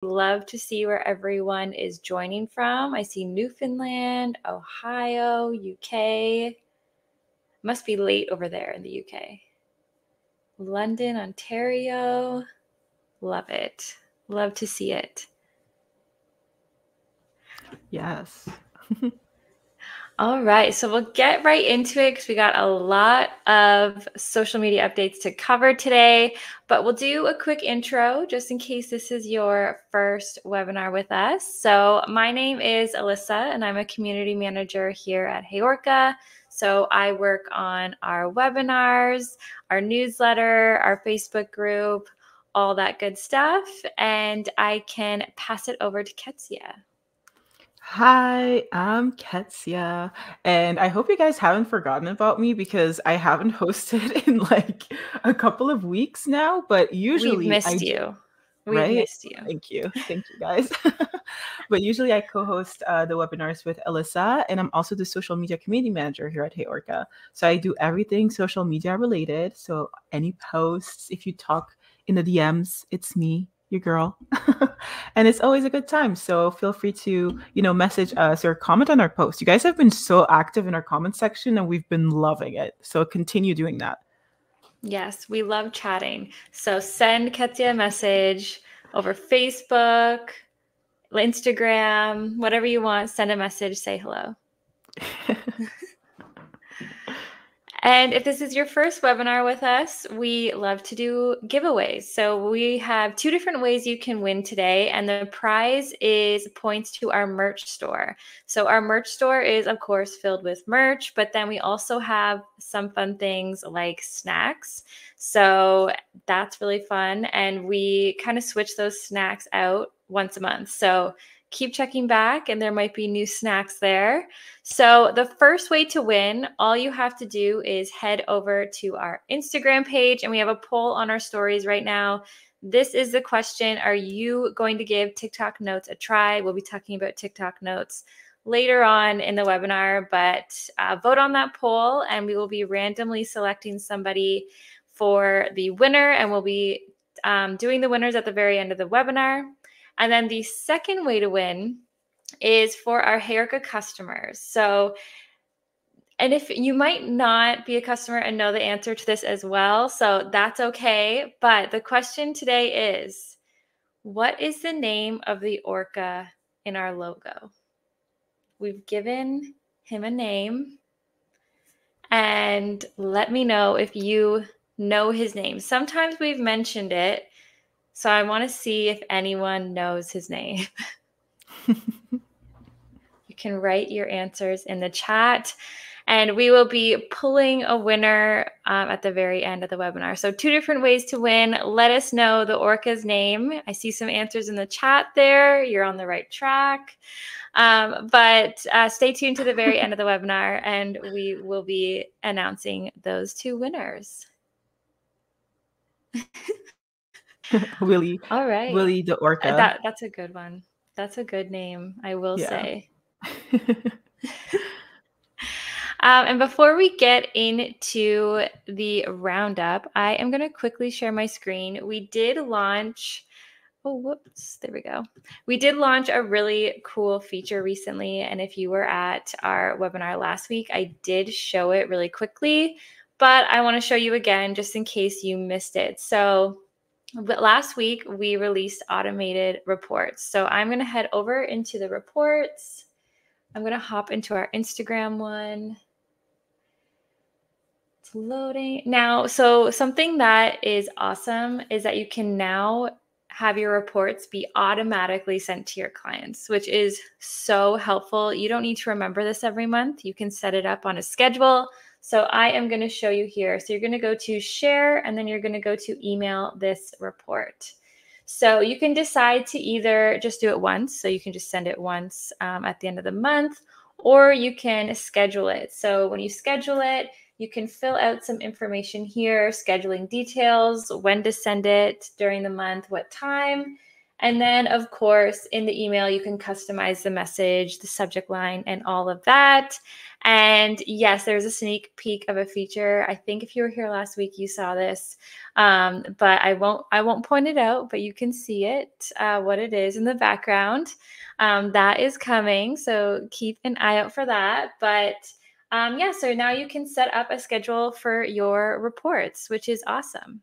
Love to see where everyone is joining from. I see Newfoundland, Ohio, UK. Must be late over there in the UK. London, Ontario. Love it. Love to see it. Yes. All right, so we'll get right into it because we got a lot of social media updates to cover today, but we'll do a quick intro just in case this is your first webinar with us. So my name is Alyssa and I'm a community manager here at HeyOrca. So I work on our webinars, our newsletter, our Facebook group, all that good stuff. And I can pass it over to Ketsia. Hi, I'm Ketsia, and I hope you guys haven't forgotten about me because I haven't hosted in like a couple of weeks now, but We've usually I missed do, you. We've right? missed you. Thank you. Thank you guys. But usually I co-host the webinars with Alyssa, and I'm also the social media community manager here at HeyOrca. So I do everything social media related. So any posts, if you talk in the DMs, it's me, your girl. And it's always a good time. So feel free to, message us or comment on our post. You guys have been so active in our comment section and we've been loving it. So continue doing that. Yes, we love chatting. So send Ketsia a message over Facebook, Instagram, whatever you want. Send a message, say hello. And if this is your first webinar with us, we love to do giveaways. So we have 2 different ways you can win today, and the prize is points to our merch store. So our merch store is, of course, filled with merch, but then we also have some fun things like snacks. So that's really fun, and we kind of switch those snacks out once a month. So keep checking back and there might be new snacks there. So the first way to win, all you have to do is head over to our Instagram page, and we have a poll on our stories right now. This is the question: are you going to give TikTok Notes a try? We'll be talking about TikTok Notes later on in the webinar, but vote on that poll and we will be randomly selecting somebody for the winner, and we'll be doing the winners at the very end of the webinar. And then the second way to win is for our HeyOrca customers. So, and if you might not be a customer and know the answer to this as well, so that's okay. But the question today is, what is the name of the orca in our logo? We've given him a name, and let me know if you know his name. Sometimes we've mentioned it, so I want to see if anyone knows his name. You can write your answers in the chat, and we will be pulling a winner at the very end of the webinar. So 2 different ways to win. Let us know the orca's name. I see some answers in the chat there. You're on the right track. But stay tuned to the very end of the webinar, and we will be announcing those 2 winners. Willie. All right. Willie the orca. That's a good one. That's a good name, I will say. And before we get into the roundup, I am going to quickly share my screen. We did launch, there we go. We did launch a really cool feature recently. And if you were at our webinar last week, I did show it really quickly, but I want to show you again just in case you missed it. So last week, we released automated reports. So I'm going to head over into the reports. I'm going to hop into our Instagram one. It's loading. Now, so something that is awesome is that you can now have your reports be automatically sent to your clients, which is so helpful. You don't need to remember this every month. You can set it up on a schedule. So I am going to show you here. So you're going to go to share, and then you're going to go to email this report. So you can decide to either just do it once. So you can just send it once at the end of the month, or you can schedule it. So when you schedule it, you can fill out some information here, scheduling details, when to send it during the month, what time. And then, of course, in the email, you can customize the message, the subject line, and all of that. And yes, there's a sneak peek of a feature. I think if you were here last week, you saw this, but I won't point it out, but you can see it, what it is in the background. That is coming, so keep an eye out for that. But yeah, so now you can set up a schedule for your reports, which is awesome.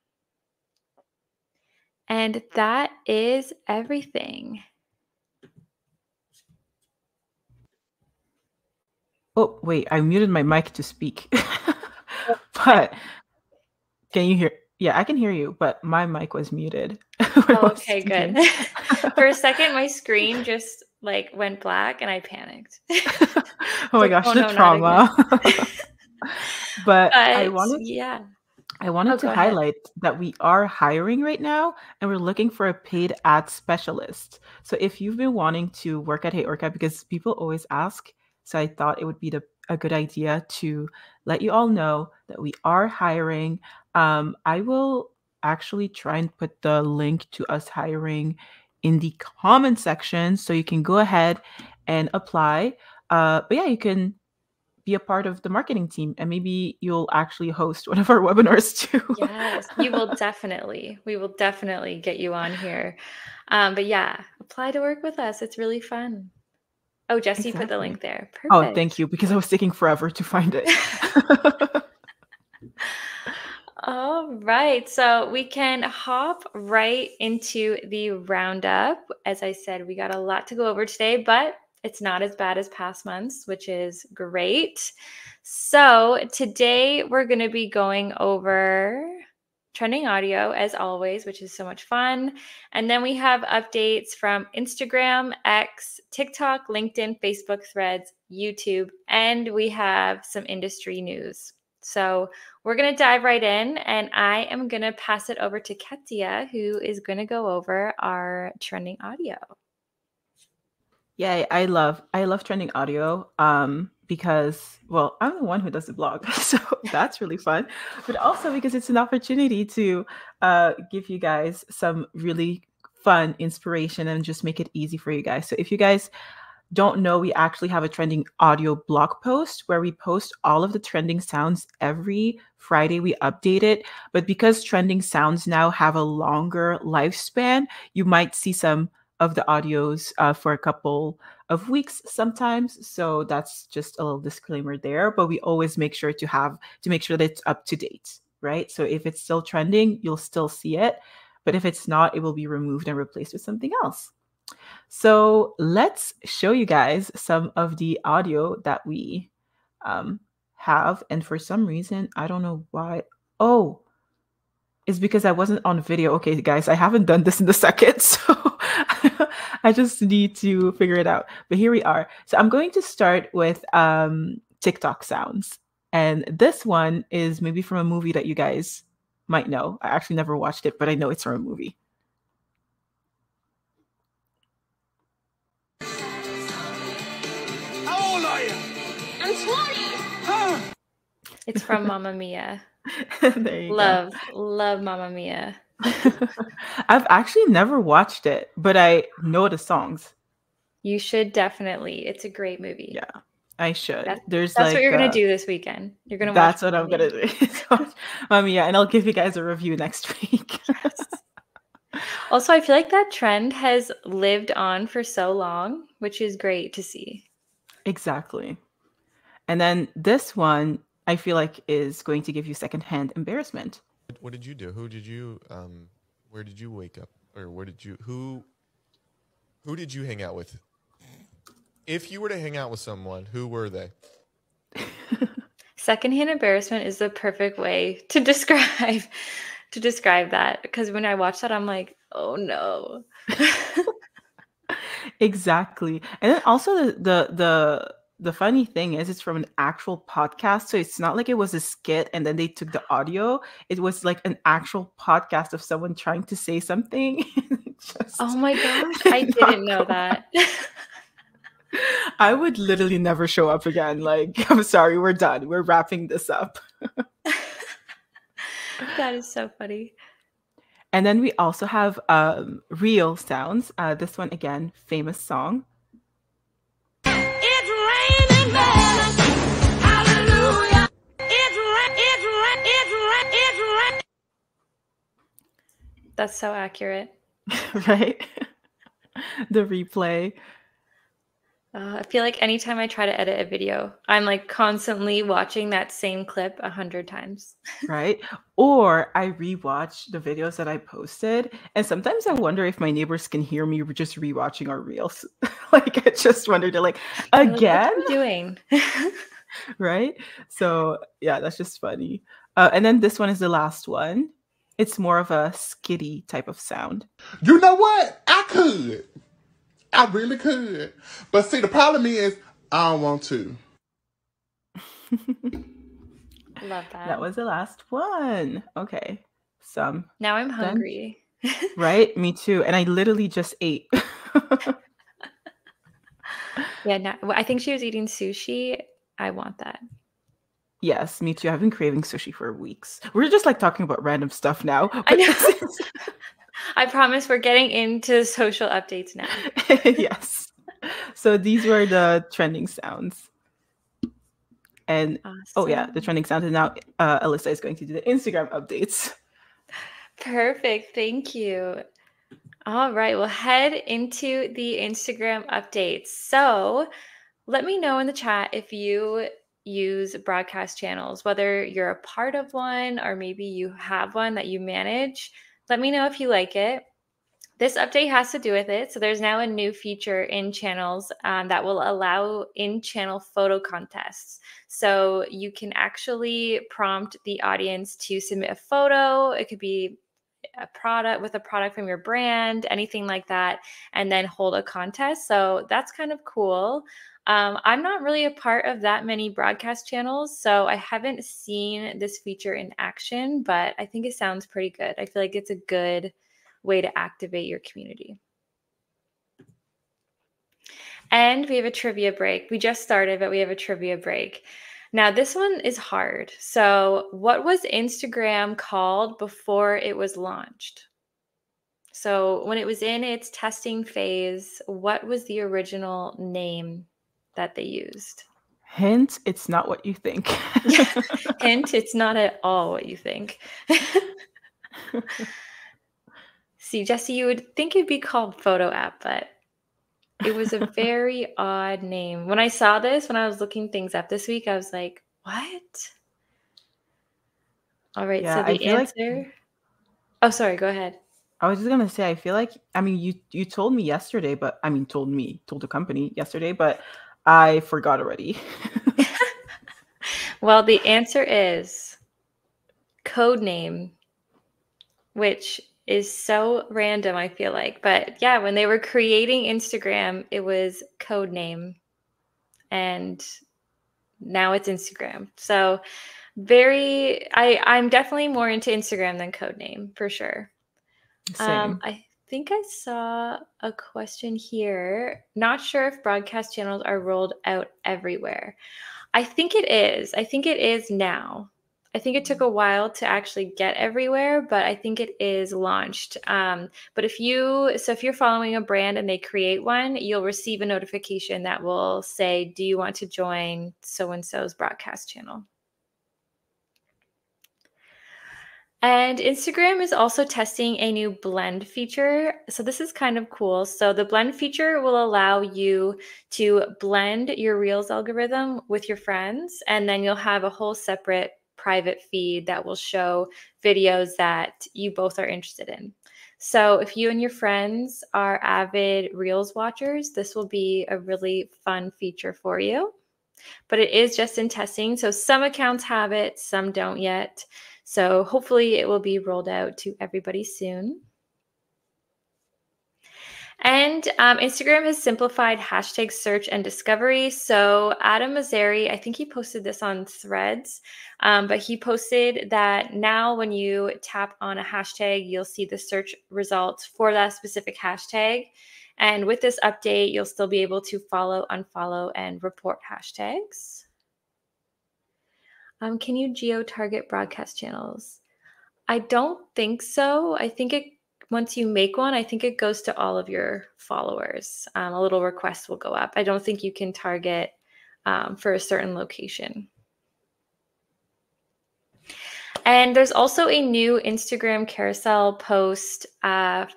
And that is everything. Oh, wait, I muted my mic to speak. But can you hear? Yeah, I can hear you, but my mic was muted. Oh, okay, good. For a second, my screen just like went black and I panicked. Oh my Like, gosh, oh the no, not trauma. again. But I But wanted yeah. I wanted Oh, to go ahead. highlight that we are hiring right now and we're looking for a paid ad specialist. So if you've been wanting to work at HeyOrca, because people always ask, so I thought it would be a good idea to let you all know that we are hiring. I will actually try and put the link to us hiring in the comment section so you can go ahead and apply. But yeah, you can be a part of the marketing team and maybe you'll actually host one of our webinars too. Yes, we will definitely get you on here. But yeah, apply to work with us. It's really fun. Oh, Jesse put the link there. Oh, Perfect. thank you, because I was taking forever to find it. All right, so we can hop right into the roundup. As I said, we got a lot to go over today, but it's not as bad as past months, which is great. So today we're going to be going over trending audio as always, which is so much fun. And then we have updates from Instagram, X, TikTok, LinkedIn, Facebook, Threads, YouTube, and we have some industry news. So we're going to dive right in, and I am going to pass it over to Katia, who is going to go over our trending audio. Yeah, I love trending audio because, well, I'm the one who does the blog, so that's really fun. But also because it's an opportunity to give you guys some really fun inspiration and just make it easy for you guys. So if you guys don't know, we actually have a trending audio blog post where we post all of the trending sounds every Friday. We update it, but because trending sounds now have a longer lifespan, you might see some of the audios for a couple of weeks sometimes. So that's just a little disclaimer there, but we always make sure to make sure that it's up to date, right? So if it's still trending, you'll still see it, but if it's not, it will be removed and replaced with something else. So let's show you guys some of the audio that we have. And for some reason, I don't know why. Oh, it's because I wasn't on video. Okay, guys, I haven't done this in the second, so I just need to figure it out. But here we are. So I'm going to start with TikTok sounds. And this one is maybe from a movie that you guys might know. I actually never watched it, but I know it's from a movie. I'm 20. Huh. It's from Mamma Mia. There you go. Love Mamma Mia. I've actually never watched it, but I know the songs. You should definitely. It's a great movie. Yeah, I should. That's what you're gonna do this weekend. You're gonna watch. That's what I'm gonna do. Mamma Mia, and I'll give you guys a review next week. Yes. Also, I feel like that trend has lived on for so long, which is great to see. Exactly. And then this one, I feel like is going to give you secondhand embarrassment. What did you do? Who did you where did you wake up? Or who did you hang out with? If you were to hang out with someone, who were they? Secondhand embarrassment is the perfect way to describe that, because when I watch that, I'm like, oh no. Exactly. And then also the funny thing is it's from an actual podcast. So it's not like it was a skit and then they took the audio. It was like an actual podcast of someone trying to say something. Oh my gosh, I didn't know that. I would literally never show up again. Like, I'm sorry, we're done. We're wrapping this up. That is so funny. And then we also have reel sounds. This one again, famous song. It's raining men. Hallelujah. It's That's so accurate. Right? The replay. I feel like anytime I try to edit a video, I'm like constantly watching that same clip 100 times. Right? Or I rewatch the videos that I posted, and sometimes I wonder if my neighbors can hear me just rewatching our reels. Like I just wonder, they're like, I'm like, again? what are you doing? Right? So yeah, that's just funny. And then this one is the last one. It's more of a skitty type of sound. You know what? I could. I really could. But see, the problem is, I don't want to. Love that. That was the last one. Okay. Now I'm hungry. Right? Me too. And I literally just ate. Yeah, I think she was eating sushi. I want that. Yes, me too. I've been craving sushi for weeks. We're just like talking about random stuff now. I know. I promise we're getting into social updates now. Yes. So these were the trending sounds. And oh yeah, the trending sounds. And now Alyssa is going to do the Instagram updates. Perfect. Thank you. All right, we'll head into the Instagram updates. So let me know in the chat if you use broadcast channels, whether you're a part of one or maybe you have one that you manage. Let me know if you like it. This update has to do with it. So there's now a new feature in channels that will allow in-channel photo contests. So you can actually prompt the audience to submit a photo. It could be a product from your brand, anything like that, and then hold a contest. So that's kind of cool. I'm not really a part of that many broadcast channels, so I haven't seen this feature in action, but I think it sounds pretty good. I feel like it's a good way to activate your community. And we have a trivia break. We just started, but we have a trivia break. Now, this one is hard. So what was Instagram called before it was launched? So when it was in its testing phase, what was the original name that they used? Hint, it's not what you think. Hint, it's not at all what you think. See, Jesse, you would think it'd be called Photo App, but it was a very odd name. When I saw this, when I was looking things up this week, I was like, what? All right, Yeah, so the answer... Oh, sorry, go ahead. I was just going to say, I feel like, I mean, you told me yesterday, but I mean, told the company yesterday, but I forgot already. Well, the answer is Codename, which is so random, I feel like. But yeah, when they were creating Instagram, it was Codename. And now it's Instagram. So I'm definitely more into Instagram than Codename, for sure. Same. I think I saw a question here. Not sure if broadcast channels are rolled out everywhere. I think it is. I think it is now. I think it took a while to actually get everywhere, but I think it is launched. But if you're following a brand and they create one, you'll receive a notification that will say, do you want to join so-and-so's broadcast channel? And Instagram is also testing a new blend feature. So this is kind of cool. So the blend feature will allow you to blend your Reels algorithm with your friends, and then you'll have a whole separate private feed that will show videos that you both are interested in. So if you and your friends are avid Reels watchers, this will be a really fun feature for you. But it is just in testing. So some accounts have it, some don't yet. So hopefully it will be rolled out to everybody soon. And Instagram has simplified hashtag search and discovery. So Adam Mazzari, I think he posted this on Threads, but he posted that now when you tap on a hashtag, you'll see the search results for that specific hashtag. And with this update, you'll still be able to follow, unfollow, and report hashtags. Can you geo-target broadcast channels? I don't think so. I think once you make one, I think it goes to all of your followers. A little request will go up. I don't think you can target for a certain location. And there's also a new Instagram carousel post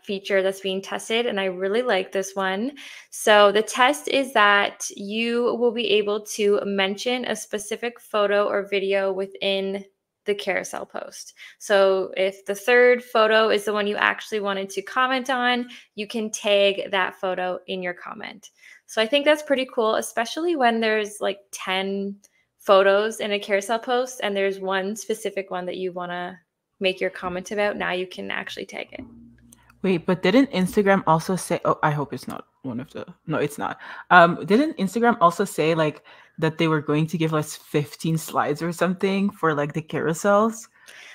feature that's being tested, and I really like this one. So the test is that you will be able to mention a specific photo or video within the carousel post. So if the third photo is the one you actually wanted to comment on, you can tag that photo in your comment. So I think that's pretty cool, especially when there's like 10 photos in a carousel post and there's one specific one that you want to make your comment about. Now you can actually tag it. Wait, but didn't Instagram also say, oh, I hope it's not one of the, no, it's not. Didn't Instagram also say like that they were going to give us 15 slides or something for like the carousels?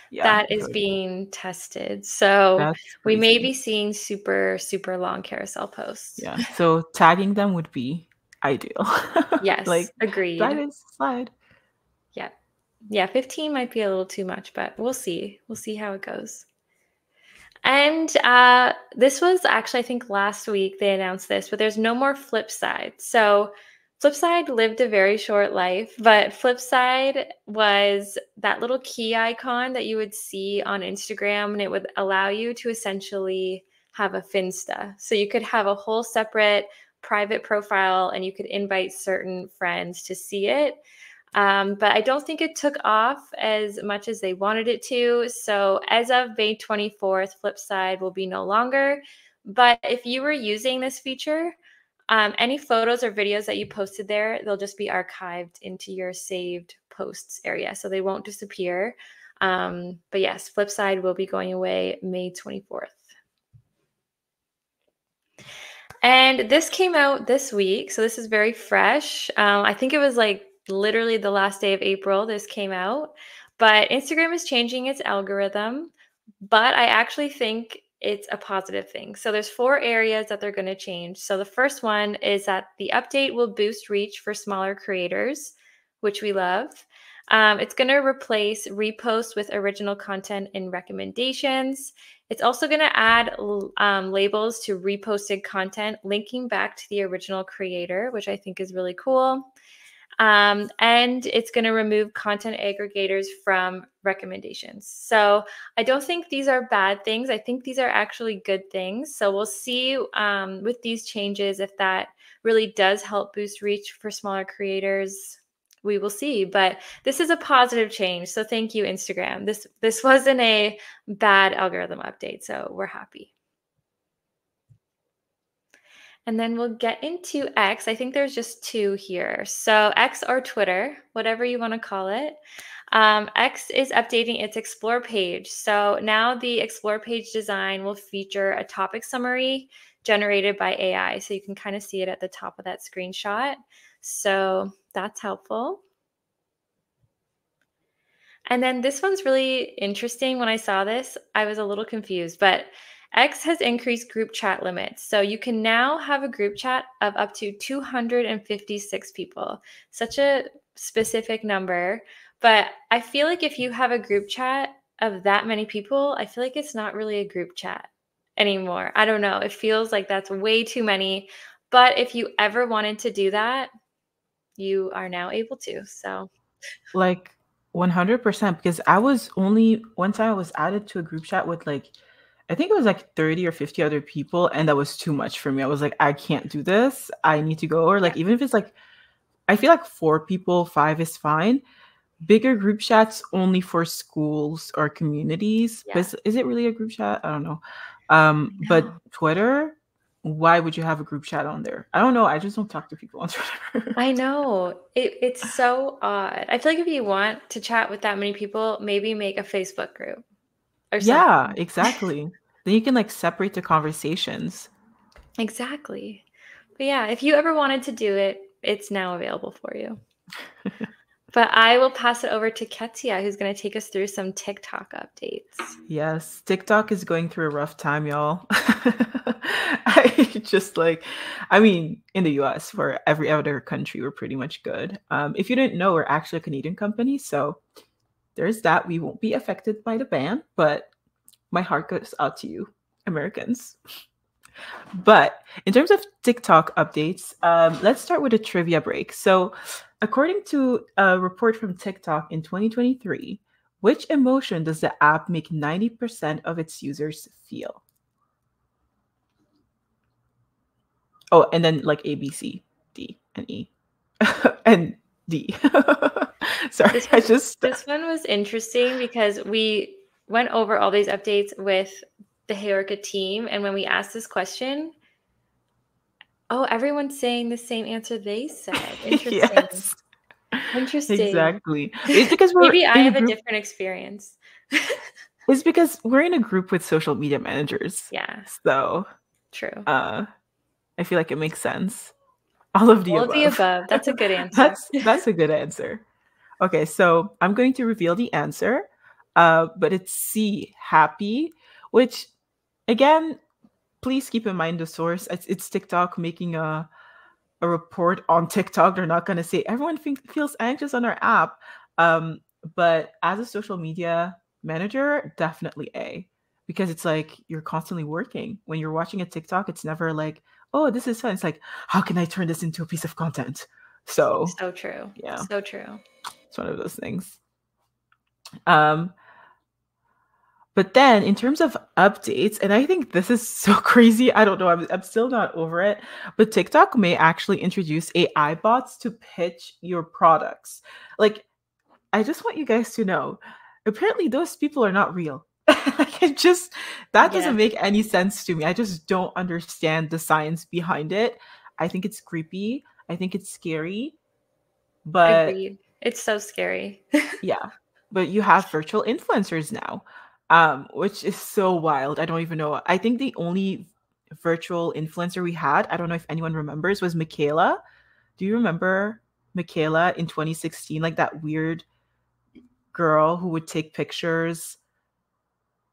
Yeah, that is being tested. So we may be seeing super, super long carousel posts. Yeah. So tagging them would be ideal. Yes, like agreed. Slide. Yeah. Yeah, 15 might be a little too much, but we'll see. We'll see how it goes. And this was actually, I think last week they announced this, but there's no more Flipside. So Flipside lived a very short life, but Flipside was that little key icon that you would see on Instagram, and it would allow you to essentially have a Finsta. So you could have a whole separate private profile and you could invite certain friends to see it. But I don't think it took off as much as they wanted it to. So as of May 24th, Flipside will be no longer. But if you were using this feature, any photos or videos that you posted there, they'll just be archived into your saved posts area. So they won't disappear. But yes, Flipside will be going away May 24th. And this came out this week. So this is very fresh. I think it was like literally the last day of April this came out, but Instagram is changing its algorithm, but I actually think it's a positive thing. So there's 4 areas that they're going to change. So the first one is that the update will boost reach for smaller creators, which we love. It's going to replace reposts with original content in recommendations. It's also going to add labels to reposted content, linking back to the original creator, which I think is really cool. And it's going to remove content aggregators from recommendations. So I don't think these are bad things. I think these are actually good things. So we'll see with these changes if that really does help boost reach for smaller creators. We will see, but this is a positive change. So thank you, Instagram. This wasn't a bad algorithm update, so we're happy. And then we'll get into X. I think there's just 2 here. So X or Twitter, whatever you want to call it. X is updating its Explore page. So now the Explore page design will feature a topic summary generated by AI. So you can kind of see it at the top of that screenshot. So that's helpful. And then this one's really interesting. When I saw this, I was a little confused, but X has increased group chat limits. So you can now have a group chat of up to 256 people. Such a specific number. But I feel like if you have a group chat of that many people, I feel like it's not really a group chat anymore. I don't know. It feels like that's way too many. But if you ever wanted to do that, you are now able to. So like 100%, because I was only one time I was added to a group chat with like, I think it was like 30 or 50 other people, and that was too much for me. I was like, I can't do this. I need to go. Or like, even if it's like, I feel like 4 people, 5 is fine. Bigger group chats only for schools or communities. Yeah. But is it really a group chat? I don't know. But Twitter, why would you have a group chat on there? I don't know. I just don't talk to people on Twitter. I know. It's so odd. I feel like if you want to chat with that many people, maybe make a Facebook group or something. Yeah, exactly. Then you can like separate the conversations. Exactly. But yeah, if you ever wanted to do it, it's now available for you. But I will pass it over to Ketia, who's going to take us through some TikTok updates. Yes, TikTok is going through a rough time, y'all. I mean, in the US, for every other country, we're pretty much good. If you didn't know, we're actually a Canadian company. So there's that. We won't be affected by the ban, but my heart goes out to you, Americans. But in terms of TikTok updates, let's start with a trivia break. So, according to a report from TikTok in 2023, which emotion does the app make 90% of its users feel? Oh, and then like A, B, C, D, and E, and D. Sorry, This one was interesting because we went over all these updates with the HeyOrca team, and when we asked this question, everyone's saying the same answer they said. Interesting. Yes, Interesting. exactly. It's because we're Maybe I in a have a group. different experience. It's because we're in a group with social media managers. Yeah, So true. I feel like it makes sense. All of the All above. of the above. That's a good answer. That's a good answer. Okay, so I'm going to reveal the answer. But it's C, happy, which again, please keep in mind the source. It's TikTok making a report on TikTok. They're not going to say everyone feels anxious on our app. But as a social media manager, definitely A, because it's like you're constantly working. When you're watching a TikTok, it's never like, oh, this is fun. It's like, how can I turn this into a piece of content? So true. yeah, So true. it's one of those things. But then in terms of updates, and I think this is so crazy. I don't know. I'm still not over it. But TikTok may actually introduce AI bots to pitch your products. Like, I just want you guys to know, apparently those people are not real. Like, that doesn't make any sense to me. I just don't understand the science behind it. I think it's creepy. I think it's scary. But Agreed. It's so scary. yeah, but you have virtual influencers now, which is so wild. I don't even know. I think the only virtual influencer we had, I don't know if anyone remembers, was Michaela. Do you remember Michaela in 2016? Like that weird girl who would take pictures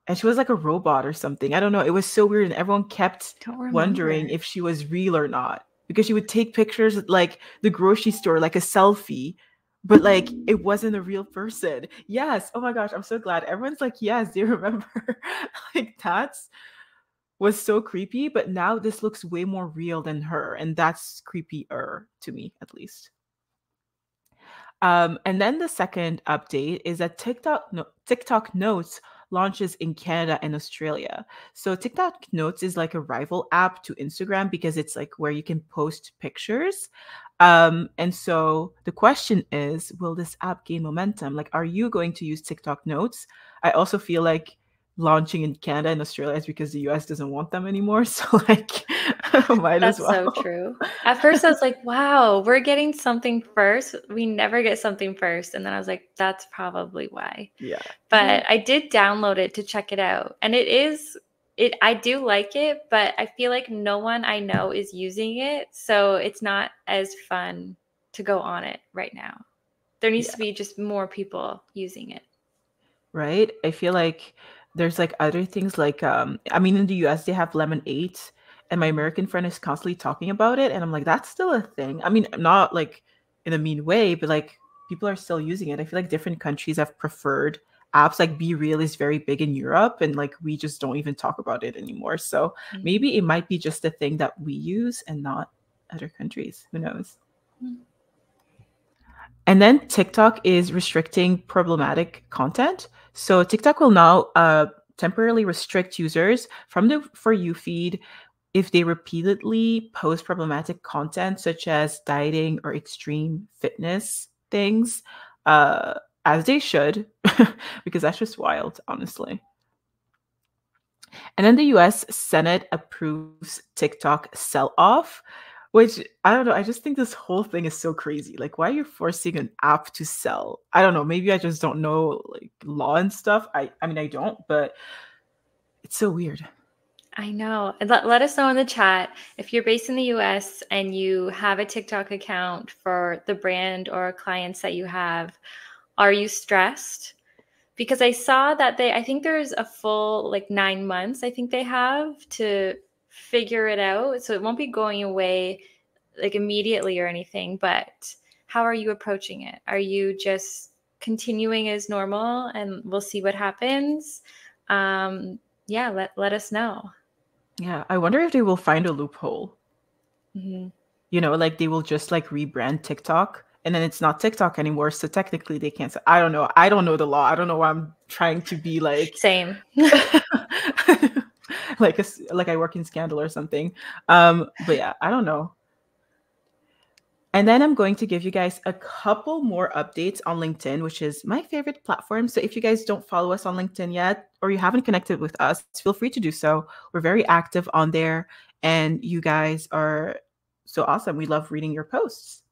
and she was like a robot or something. I don't know. It was so weird and everyone kept wondering if she was real or not because she would take pictures at like the grocery store, like a selfie, but like it wasn't a real person. Yes. Oh my gosh. I'm so glad. Everyone's like, yes, do you remember? Like that's was so creepy, but now this looks way more real than her. And that's creepier to me, at least. And then the second update is that TikTok Notes launches in Canada and Australia. So TikTok Notes is like a rival app to Instagram because it's like where you can post pictures. And so the question is, will this app gain momentum? Like, are you going to use TikTok Notes? I also feel like launching in Canada and Australia is because the US doesn't want them anymore. So like might as well. That's so true. At first I was like, wow, we're getting something first. We never get something first. And then I was like, that's probably why. Yeah. But I did download it to check it out. And I do like it, but I feel like no one I know is using it. So it's not as fun to go on it right now. There needs to be just more people using it. Right? I feel like there's like other things like I mean in the US they have Lemon 8 and my American friend is constantly talking about it and I'm like that's still a thing. I mean not like in a mean way but like people are still using it. I feel like different countries have preferred apps like Be Real is very big in Europe and like we just don't even talk about it anymore. So maybe it might be just a thing that we use and not other countries. Who knows? And then TikTok is restricting problematic content. So TikTok will now temporarily restrict users from the For You feed if they repeatedly post problematic content such as dieting or extreme fitness things, as they should, because that's just wild, honestly. And then the US Senate approves TikTok sell-off, which I don't know. I just think this whole thing is so crazy. Like, why are you forcing an app to sell? I don't know. Maybe I just don't know like law and stuff. I mean, I don't, but it's so weird. I know. And let us know in the chat if you're based in the US and you have a TikTok account for the brand or clients that you have. Are you stressed? Because I saw that I think there's a full like 9 months I think they have to figure it out. So it won't be going away like immediately or anything, but how are you approaching it? Are you just continuing as normal, and we'll see what happens. Yeah, let us know. Yeah, I wonder if they will find a loophole. Hmm. You know, like they will just like rebrand TikTok and then it's not TikTok anymore. So technically they can't say, I don't know. I don't know the law. I don't know why I'm trying to be like Same. like I work in Scandal or something. But yeah, I don't know. And then I'm going to give you guys a couple more updates on LinkedIn, which is my favorite platform. So if you guys don't follow us on LinkedIn yet, or you haven't connected with us, feel free to do so. We're very active on there, and you guys are so awesome. We love reading your posts.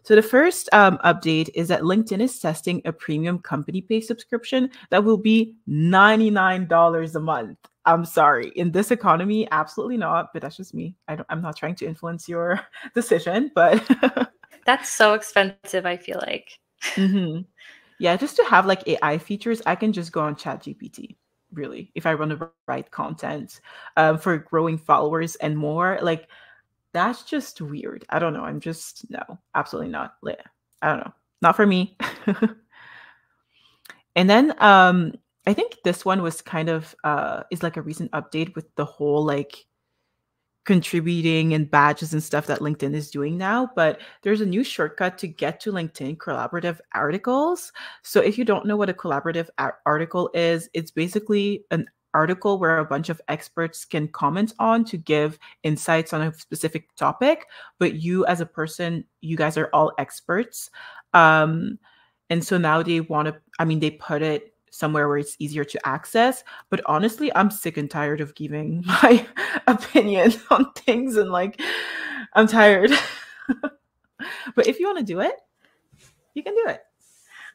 So the first update is that LinkedIn is testing a premium company pay subscription that will be $99 a month. I'm sorry. In this economy, absolutely not. But that's just me. I'm not trying to influence your decision, but That's so expensive, I feel like. Mhm. Yeah, just to have like AI features, I can just go on ChatGPT. Really, if I run the right content for growing followers and more, like that's just weird. I don't know. I'm just no, absolutely not. I don't know. Not for me. And then I think this one was kind of is like a recent update with the whole like contributing and badges and stuff that LinkedIn is doing now, but there's a new shortcut to get to LinkedIn collaborative articles. So if you don't know what a collaborative article is, it's basically an article where a bunch of experts can comment on to give insights on a specific topic, but you as a person, you guys are all experts. Um, and so now they want to, I mean, they put it somewhere where it's easier to access. But honestly, I'm sick and tired of giving my opinion on things and like, I'm tired. But if you want to do it, you can do it.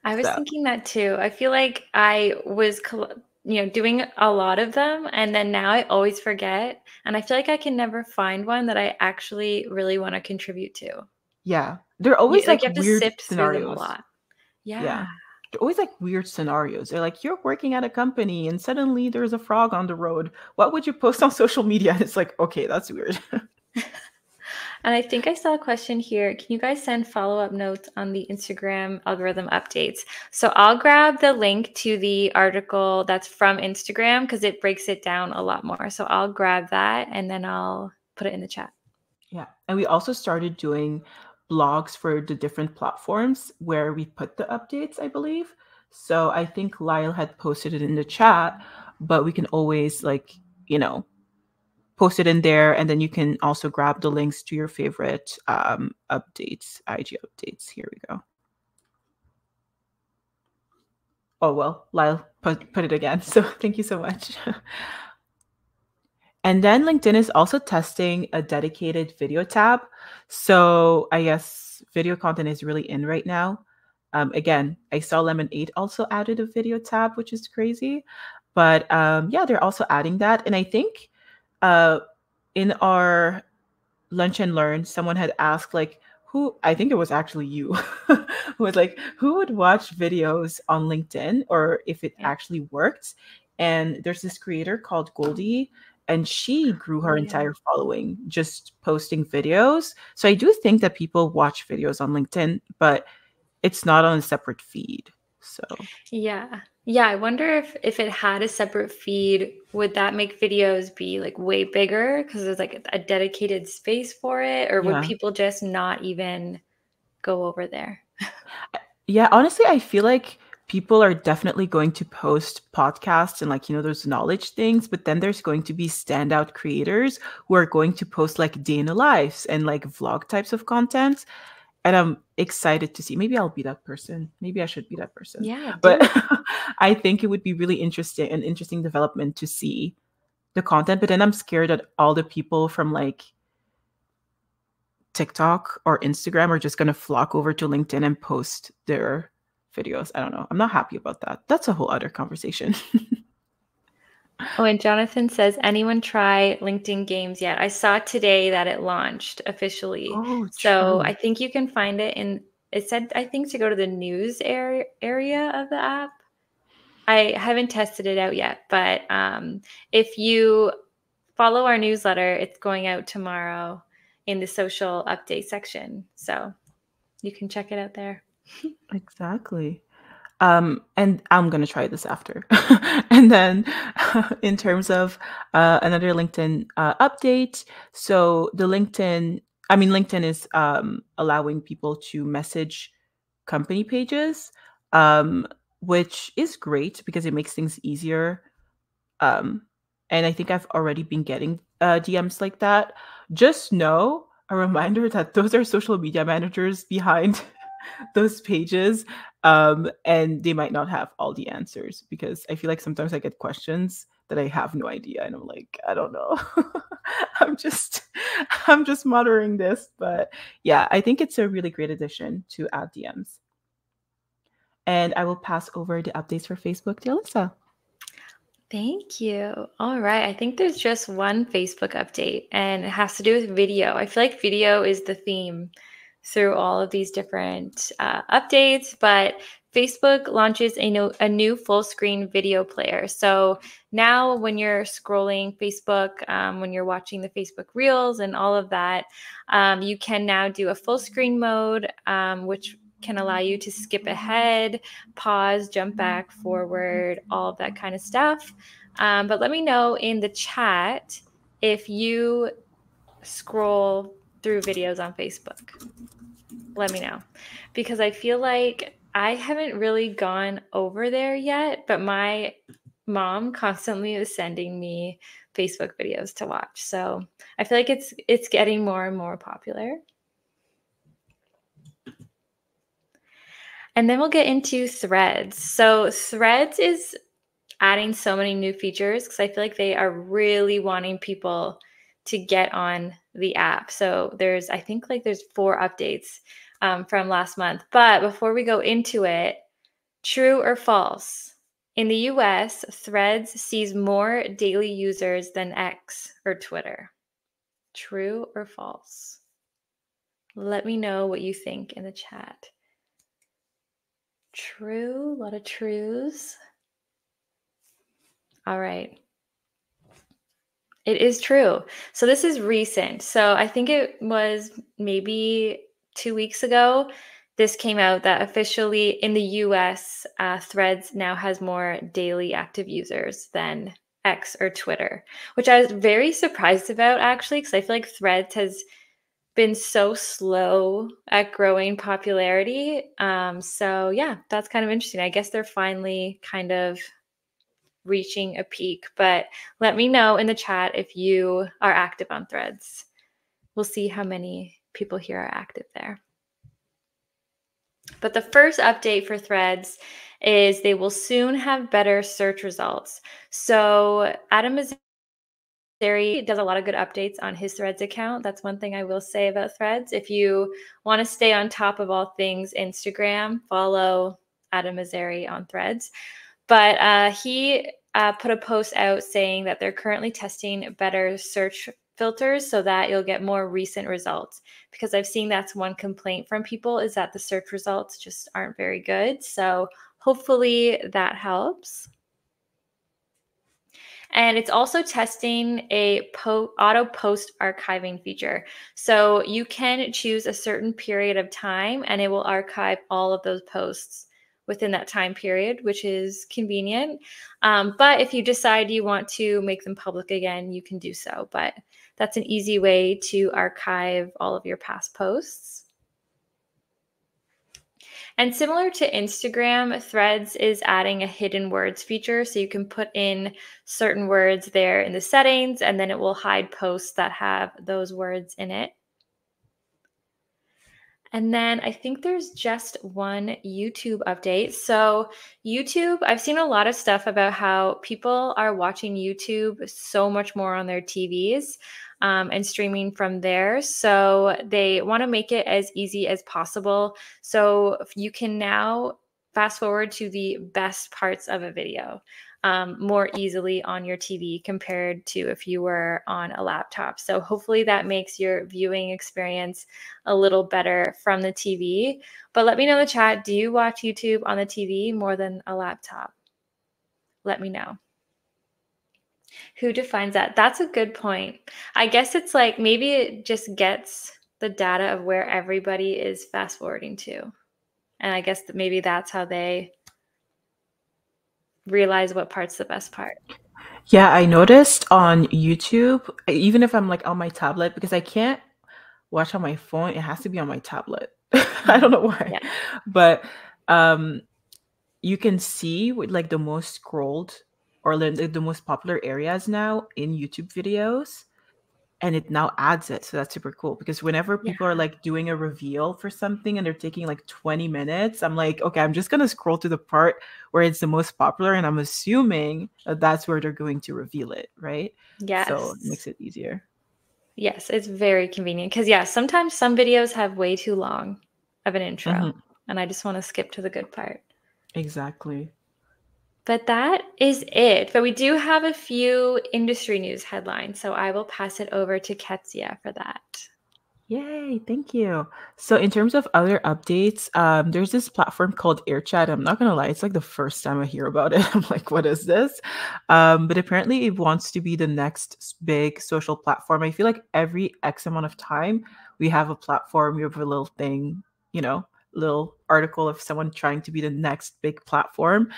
I was So, thinking that too. I feel like I was, doing a lot of them, and then now I always forget. And I feel like I can never find one that I actually really want to contribute to. yeah, they're always Like like you have to weird sift through them a scenarios. lot. Yeah. Yeah. They're always like weird scenarios. They're like, you're working at a company and suddenly there's a frog on the road. What would you post on social media? And it's like, okay, that's weird. And I think I saw a question here. Can you guys send follow-up notes on the Instagram algorithm updates? So I'll grab the link to the article that's from Instagram because it breaks it down a lot more. So I'll grab that and then I'll put it in the chat. Yeah. And we also started doing blogs for the different platforms where we put the updates, I believe. So I think Lyle had posted it in the chat, but we can always like, you know, post it in there. And then you can also grab the links to your favorite updates, IG updates. Here we go. Oh, well, Lyle put it again. So thank you so much. And then LinkedIn is also testing a dedicated video tab. So I guess video content is really in right now. Again, I saw Lemonade also added a video tab, which is crazy. But yeah, they're also adding that. And I think in our lunch and learn, someone had asked, like, who, I think it was actually you, who was like, who would watch videos on LinkedIn or if it Yeah. actually worked? And there's this creator called Goldie, and she grew her Oh, yeah. entire following just posting videos. So I do think that people watch videos on LinkedIn, but it's not on a separate feed. So Yeah. Yeah, I wonder if it had a separate feed, would that make videos be like way bigger because there's like a dedicated space for it, or would yeah. people just not even go over there? Yeah, honestly, I feel like people are definitely going to post podcasts and like, you know, those knowledge things, but then there's going to be standout creators who are going to post like day in the lives and like vlog types of content. And I'm excited to see. Maybe I'll be that person. Maybe I should be that person. Yeah, do But it. I think it would be really interesting development to see the content. But then I'm scared that all the people from like TikTok or Instagram are just going to flock over to LinkedIn and post their videos. I don't know. I'm not happy about that. That's a whole other conversation. Oh, and Jonathan says, anyone try LinkedIn Games yet? I saw today that it launched officially. Oh, So true. I think you can find it it said, I think, to go to the news area of the app. I haven't tested it out yet, but if you follow our newsletter, it's going out tomorrow in the social update section. So you can check it out there. Exactly. And I'm gonna try this after. And then, in terms of another LinkedIn update, so LinkedIn is allowing people to message company pages, um, which is great because it makes things easier. Um, and I think I've already been getting DMs like that. Just know a reminder that those are social media managers behind those pages, and they might not have all the answers, because I feel like sometimes I get questions that I have no idea, and I'm like, I don't know. i'm just I'm just monitoring this. But yeah, I think it's a really great addition to add DMs. And I will pass over the updates for Facebook to Alyssa. Thank you. All right. I think there's just one Facebook update, and it has to do with video. I feel like video is the theme through all of these different updates, but Facebook launches a new full screen video player. So now when you're scrolling Facebook, when you're watching the Facebook Reels and all of that, you can now do a full screen mode, which can allow you to skip ahead, pause, jump back, forward, all of that kind of stuff. But let me know in the chat if you scroll through videos on Facebook. Let me know, because I feel like I haven't really gone over there yet, but my mom constantly is sending me Facebook videos to watch. So I feel like it's getting more and more popular. And then we'll get into Threads. So Threads is adding so many new features because I feel like they are really wanting people to get on the app. So I think there's 4 updates from last month. But before we go into it, true or false? In the US, Threads sees more daily users than X or Twitter. True or false? Let me know what you think in the chat. True, a lot of trues. All right. It is true. So this is recent. So I think it was maybe 2 weeks ago, this came out that officially in the US, Threads now has more daily active users than X or Twitter, which I was very surprised about, actually, because I feel like Threads has been so slow at growing popularity. So yeah, that's kind of interesting. I guess they're finally kind of reaching a peak, but let me know in the chat if you are active on Threads. We'll see how many people here are active there. But the first update for Threads is they will soon have better search results. So Adam Azari does a lot of good updates on his Threads account. That's one thing I will say about Threads. If you want to stay on top of all things Instagram, follow Adam Azari on Threads. But he put a post out saying that they're currently testing better search filters so that you'll get more recent results. Because I've seen that's one complaint from people, is that the search results just aren't very good. So hopefully that helps. And it's also testing a auto post archiving feature. So you can choose a certain period of time and it will archive all of those posts within that time period, which is convenient. But if you decide you want to make them public again, you can do so. But that's an easy way to archive all of your past posts. And similar to Instagram, Threads is adding a hidden words feature. So you can put in certain words there in the settings, and then it will hide posts that have those words in it. And then I think there's just one YouTube update. So YouTube, I've seen a lot of stuff about how people are watching YouTube so much more on their TVs and streaming from there. So they want to make it as easy as possible. So you can now fast forward to the best parts of a video more easily on your TV compared to if you were on a laptop. So hopefully that makes your viewing experience a little better from the TV. But let me know in the chat, do you watch YouTube on the TV more than a laptop? Let me know. Who defines that? That's a good point. I guess it's like maybe it just gets the data of where everybody is fast forwarding to. And I guess that maybe that's how they realize what part's the best part. Yeah, I noticed on YouTube, even if I'm like on my tablet, because I can't watch on my phone, it has to be on my tablet. I don't know why. Yeah. But you can see with like the most scrolled or the most popular areas now in YouTube videos, and it now adds it. So that's super cool because whenever people are like doing a reveal for something and they're taking like 20 minutes, I'm like, okay, I'm just going to scroll to the part where it's the most popular, and I'm assuming that that's where they're going to reveal it, right? Yes. So it makes it easier. Yes, it's very convenient because, yeah, sometimes some videos have way too long of an intro, and I just want to skip to the good part. Exactly. But that is it. But we do have a few industry news headlines, so I will pass it over to Ketsia for that. Yay, thank you. So in terms of other updates, there's this platform called AirChat. I'm not gonna lie, it's like the first time I hear about it. I'm like, what is this? But apparently it wants to be the next big social platform. I feel like every X amount of time we have a platform, we have a little thing, little article of someone trying to be the next big platform.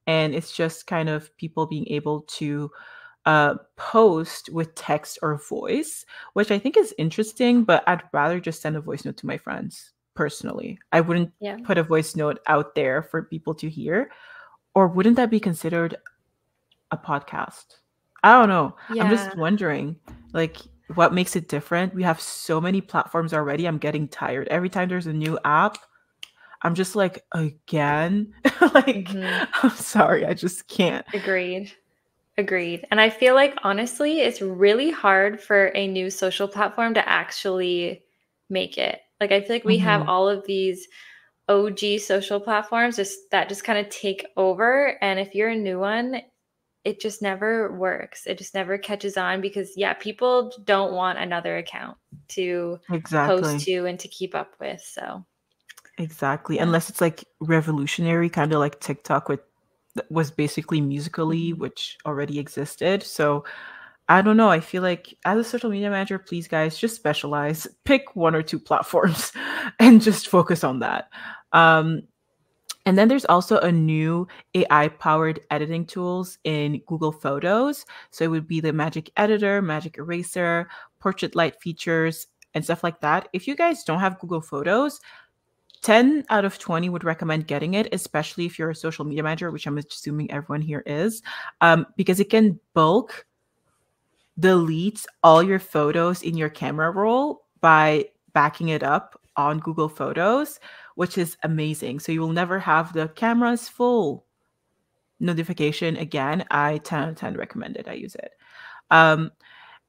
And it's just kind of people being able to post with text or voice, which I think is interesting, but I'd rather just send a voice note to my friends personally. I wouldn't put a voice note out there for people to hear. Or wouldn't that be considered a podcast? I don't know. I'm just wondering, like, what makes it different? We have so many platforms already. I'm getting tired. Every time there's a new app, I'm just like, again? Like, I'm sorry, I just can't. Agreed. And I feel like, honestly, it's really hard for a new social platform to actually make it. Like, I feel like we have all of these OG social platforms that just kind of take over. And if you're a new one, it just never works. It just never catches on because, people don't want another account to post to and to keep up with. So exactly. Unless it's like revolutionary, kind of like TikTok was basically Musically, which already existed. So I don't know. I feel like as a social media manager, please guys, just specialize, pick one or two platforms and just focus on that. And then there's also a new AI powered editing tools in Google Photos. So it would be the Magic Editor, Magic Eraser, Portrait Light features, and stuff like that. If you guys don't have Google Photos, 10 out of 20 would recommend getting it, especially if you're a social media manager, which I'm assuming everyone here is, because it can bulk delete all your photos in your camera roll by backing it up on Google Photos, which is amazing. So you will never have the cameras full notification again. I 10 out of 10 recommend it. I use it. And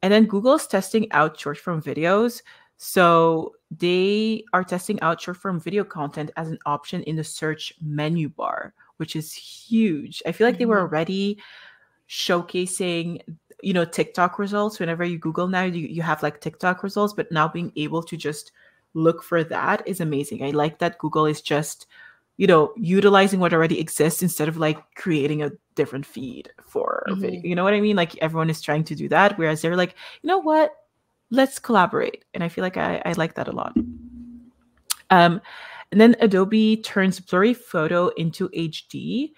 then Google's testing out short form videos. So they are testing out short form video content as an option in the search menu bar, which is huge. I feel like they were already showcasing, TikTok results. Whenever you Google now, you have like TikTok results, but now being able to just look for that is amazing. I like that Google is just, utilizing what already exists instead of like creating a different feed for video. You know what I mean? Like everyone is trying to do that, whereas they're like, you know what? Let's collaborate. And I feel like I like that a lot. And then Adobe turns blurry photo into HD,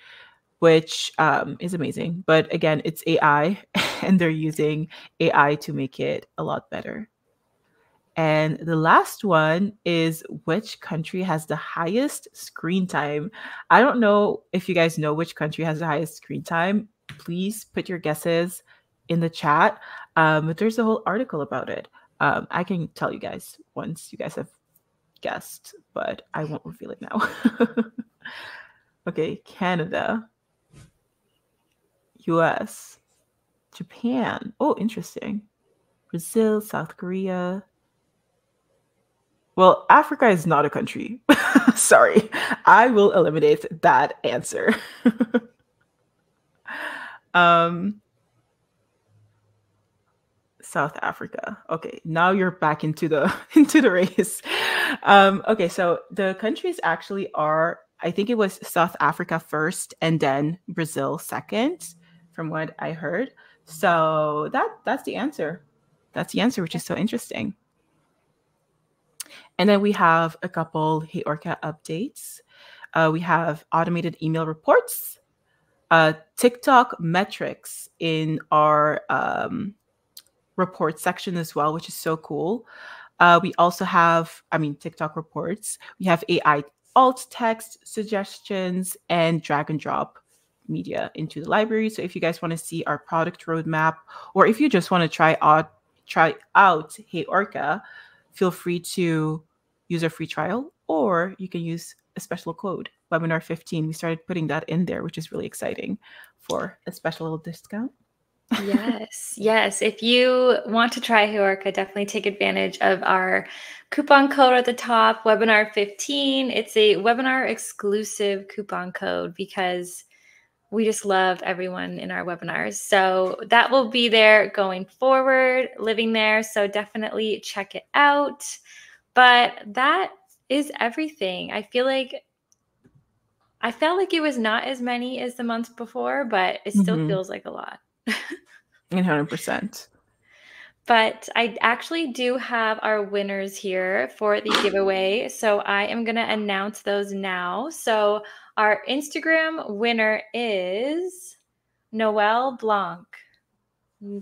which is amazing. But again, it's AI and they're using AI to make it a lot better. And the last one is which country has the highest screen time? I don't know if you guys know which country has the highest screen time. Please put your guesses in the chat. But there's a whole article about it. I can tell you guys once you guys have guessed, but I won't reveal it now. Okay, Canada, US, Japan. Oh, interesting. Brazil, South Korea. Well, Africa is not a country. Sorry. I will eliminate that answer. South Africa. Okay, now you're back into the race. Okay, so the countries actually are, I think it was South Africa first and then Brazil second, from what I heard. So that's the answer. That's the answer, which is so interesting. And then we have a couple HeyOrca updates. We have automated email reports, TikTok metrics in our report section as well, which is so cool. We also have, TikTok reports. We have AI alt text suggestions and drag and drop media into the library. So if you guys want to see our product roadmap, or if you just want to try out HeyOrca, feel free to use a free trial, or you can use a special code, webinar 15. We started putting that in there, which is really exciting for a special little discount. Yes. If you want to try HeyOrca, definitely take advantage of our coupon code at the top, webinar 15. It's a webinar exclusive coupon code because we just love everyone in our webinars. So that will be there going forward, living there. So definitely check it out. But that is everything. I felt like it was not as many as the month before, but it still feels like a lot. 100%. But I actually do have our winners here for the giveaway. So I am going to announce those now. So our Instagram winner is Noelle Blanc.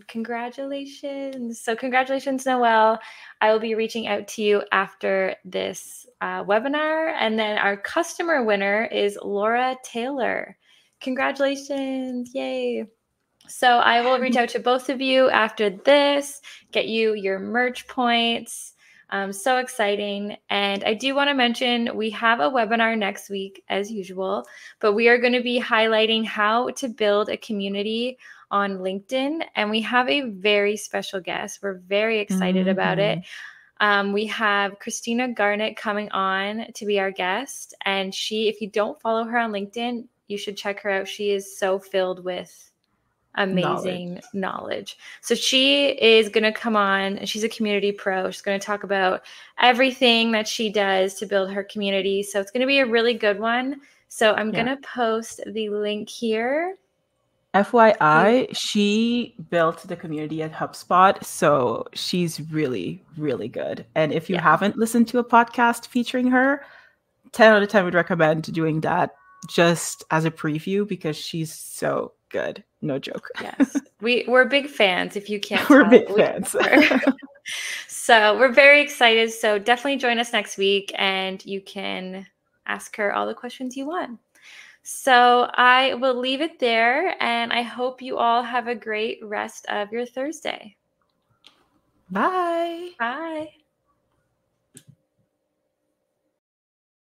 Congratulations. So congratulations, Noelle. I will be reaching out to you after this webinar. And then our customer winner is Laura Taylor. Congratulations. Yay. So I will reach out to both of you after this, get you your merch points. So exciting. And I do want to mention we have a webinar next week as usual, but we are going to be highlighting how to build a community on LinkedIn. And we have a very special guest. We're very excited about it. We have Christina Garnett coming on to be our guest. And if you don't follow her on LinkedIn, you should check her out. She is so filled with amazing knowledge. So she is going to come on. She's a community pro. She's going to talk about everything that she does to build her community. So it's going to be a really good one. So I'm going to post the link here. FYI, she built the community at HubSpot, so she's really, really good. And if you haven't listened to a podcast featuring her, 10 out of 10 would recommend doing that just as a preview because she's so good. No joke. Yes. We're big fans, if you can't We're tell. big fans. So we're very excited. So definitely join us next week and you can ask her all the questions you want. So I will leave it there and I hope you all have a great rest of your Thursday. Bye. Bye.